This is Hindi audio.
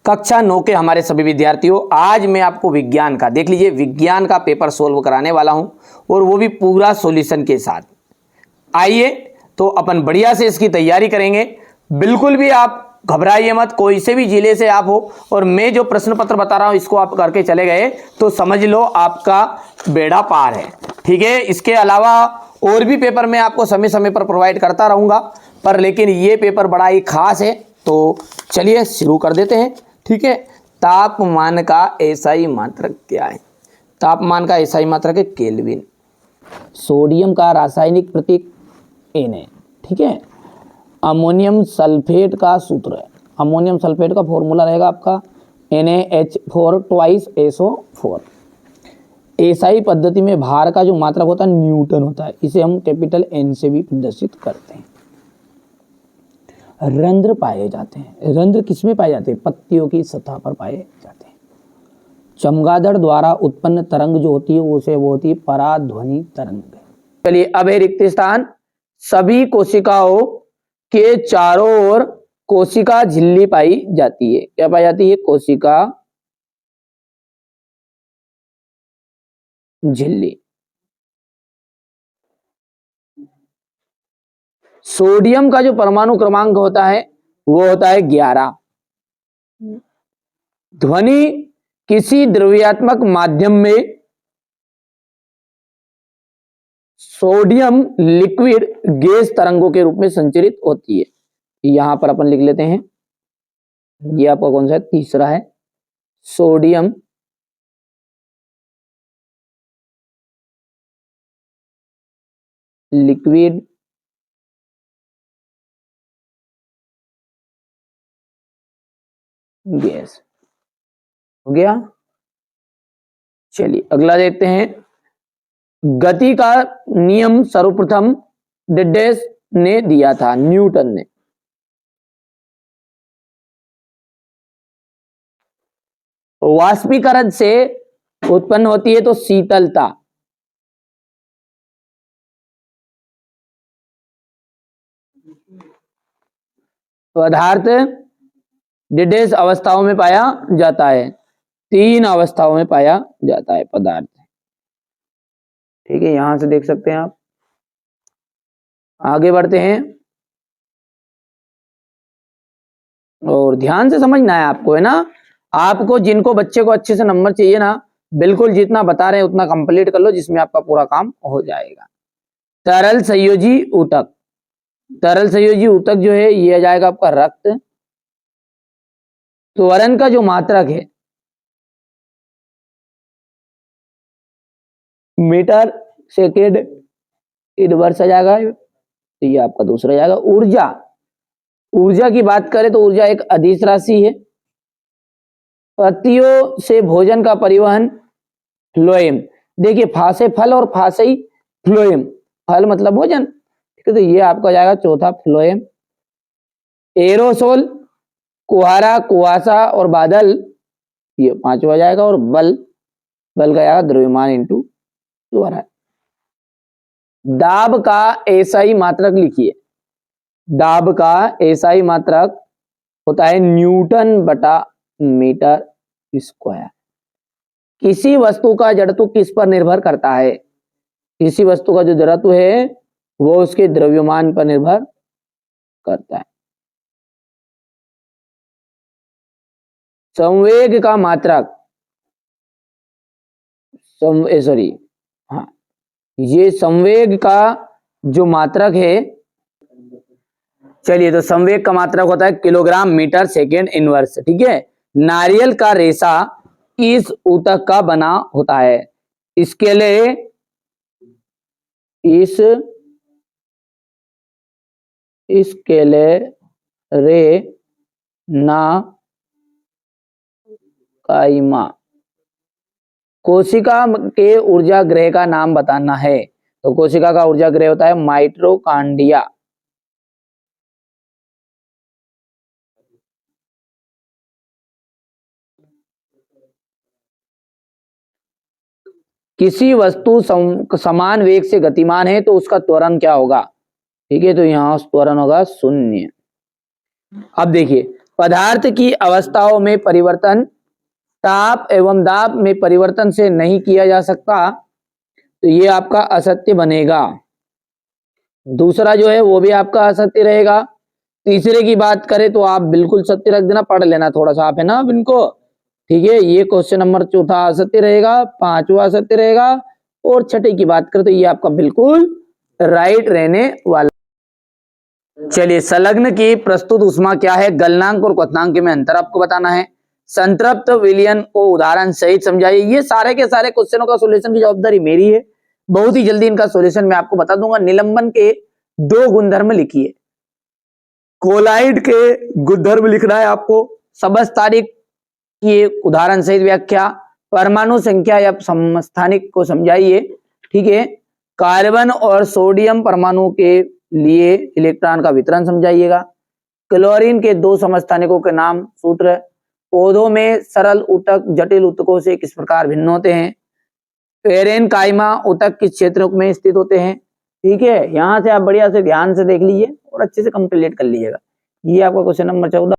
कक्षा 9 के हमारे सभी विद्यार्थियों, आज मैं आपको विज्ञान का, देख लीजिए, विज्ञान का पेपर सोल्व कराने वाला हूं और वो भी पूरा सॉल्यूशन के साथ। आइए तो अपन बढ़िया से इसकी तैयारी करेंगे। बिल्कुल भी आप घबराइए मत, कोई से भी जिले से आप हो और मैं जो प्रश्न पत्र बता रहा हूं इसको आप करके चले गए तो समझ लो आपका बेड़ा पार है। ठीक है, इसके अलावा और भी पेपर मैं आपको समय समय पर प्रोवाइड करता रहूंगा, पर लेकिन ये पेपर बड़ा ही खास है। तो चलिए शुरू कर देते हैं। ठीक है, तापमान का एसआई मात्रक क्या है? तापमान का एसआई मात्रक है केल्विन। सोडियम का रासायनिक प्रतीक एन है। ठीक है, अमोनियम सल्फेट का सूत्र है, अमोनियम सल्फेट का फॉर्मूला रहेगा आपका NaH4 ट्वाइस SO4। एसआई पद्धति में भार का जो मात्रक होता है न्यूटन होता है, इसे हम कैपिटल N से भी प्रदर्शित करते हैं। रंध्र पाए जाते हैं, रंध्र किसमें पाए जाते हैं? पत्तियों की सतह पर पाए जाते हैं। चमगादड़ द्वारा उत्पन्न तरंग जो होती है वो होती है पराध्वनि तरंग। चलिए अब है रिक्त स्थान। सभी कोशिकाओं के चारों ओर कोशिका झिल्ली पाई जाती है। क्या पाई जाती है? कोशिका झिल्ली। सोडियम का जो परमाणु क्रमांक होता है वो होता है 11। ध्वनि किसी द्रव्यात्मक माध्यम में सोडियम लिक्विड गैस तरंगों के रूप में संचरित होती है। यहां पर अपन लिख लेते हैं, ये आपका कौन सा है? तीसरा है। सोडियम लिक्विड गैस हो गया। चलिए अगला देखते हैं। गति का नियम सर्वप्रथम डिडेस ने दिया था, न्यूटन ने। वाष्पीकरण से उत्पन्न होती है तो शीतलता। पदार्थ डिडेस अवस्थाओं में पाया जाता है, 3 अवस्थाओं में पाया जाता है पदार्थ। ठीक है, यहां से देख सकते हैं आप। आगे बढ़ते हैं और ध्यान से समझना है आपको, है ना। आपको जिनको बच्चे को अच्छे से नंबर चाहिए ना, बिल्कुल जितना बता रहे हैं उतना कंप्लीट कर लो, जिसमें आपका पूरा काम हो जाएगा। तरल संयोजी ऊतक। तरल संयोजी ऊतक जो है ये आ जाएगा आपका रक्त। त्वरण का जो मात्रक है मीटर सेकेंड इनवर्स आ जाएगा, तो ये आपका दूसरा जाएगा। ऊर्जा, ऊर्जा की बात करें तो ऊर्जा एक अदिश राशि है। पत्तियों से भोजन का परिवहन फ्लोएम। देखिए फासे फल और फासई फ्लोएम, फल मतलब भोजन। ठीक है, तो ये आपका जाएगा चौथा फ्लोएम। एरोसोल, कुहारा, कुआसा और बादल, ये पांचवा जाएगा। और बल, बल का जाएगा द्रव्यमान इंटू द्वारा। दाब का एसआई मात्रक लिखिए। दाब का एसआई मात्रक होता है न्यूटन बटा मीटर स्क्वायर। किसी वस्तु का जड़त्व किस पर निर्भर करता है? किसी वस्तु का जो जड़त्व है वो उसके द्रव्यमान पर निर्भर करता है। संवेग का मात्रक, सॉरी हाँ, ये संवेग का जो मात्रक है, चलिए तो संवेग का मात्रक होता है किलोग्राम मीटर सेकेंड इनवर्स। ठीक है, नारियल का रेशा किस ऊतक का बना होता है? इसके लिए इसके लिए रे ना काइमा। कोशिका के ऊर्जा गृह का नाम बताना है, तो कोशिका का ऊर्जा गृह होता है माइटोकॉन्ड्रिया। किसी वस्तु समान वेग से गतिमान है तो उसका त्वरण क्या होगा? ठीक है, तो यहां त्वरण होगा 0। अब देखिए पदार्थ की अवस्थाओं में परिवर्तन ताप एवं दाब में परिवर्तन से नहीं किया जा सकता, तो ये आपका असत्य बनेगा। दूसरा जो है वो भी आपका असत्य रहेगा। तीसरे की बात करें तो आप बिल्कुल सत्य रख देना, पढ़ लेना थोड़ा सा आप, है ना अब इनको, ठीक है। ये क्वेश्चन नंबर चौथा असत्य रहेगा, पांचवा असत्य रहेगा, और छठे की बात करें तो ये आपका बिल्कुल राइट रहने वाला। चलिए, संलग्न की प्रस्तुत ऊष्मा क्या है? गलनांक और क्वथनांक में अंतर आपको बताना है। संतृप्त विलयन को उदाहरण सहित समझाइए। ये सारे के सारे क्वेश्चनों का सॉल्यूशन की जवाबदारी मेरी है। बहुत ही जल्दी इनका सॉल्यूशन मैं आपको बता दूंगा। निलंबन के 2 गुणधर्म लिखिए। कोलाइड के गुणधर्म लिखना है आपको। समस्थानिक की उदाहरण सहित व्याख्या। परमाणु संख्या या समस्थानिक को समझाइए, ठीक है। कार्बन और सोडियम परमाणु के लिए इलेक्ट्रॉन का वितरण समझाइएगा। क्लोरीन के 2 समस्थानिकों के नाम, सूत्र। पौधों में सरल ऊतक जटिल ऊतकों से किस प्रकार भिन्न होते हैं। पेरेनकाइमा ऊतक किस क्षेत्र में स्थित होते हैं, ठीक है। यहां से आप बढ़िया से ध्यान से देख लीजिए और अच्छे से कंप्लीट कर लीजिएगा। ये आपका क्वेश्चन नंबर 14।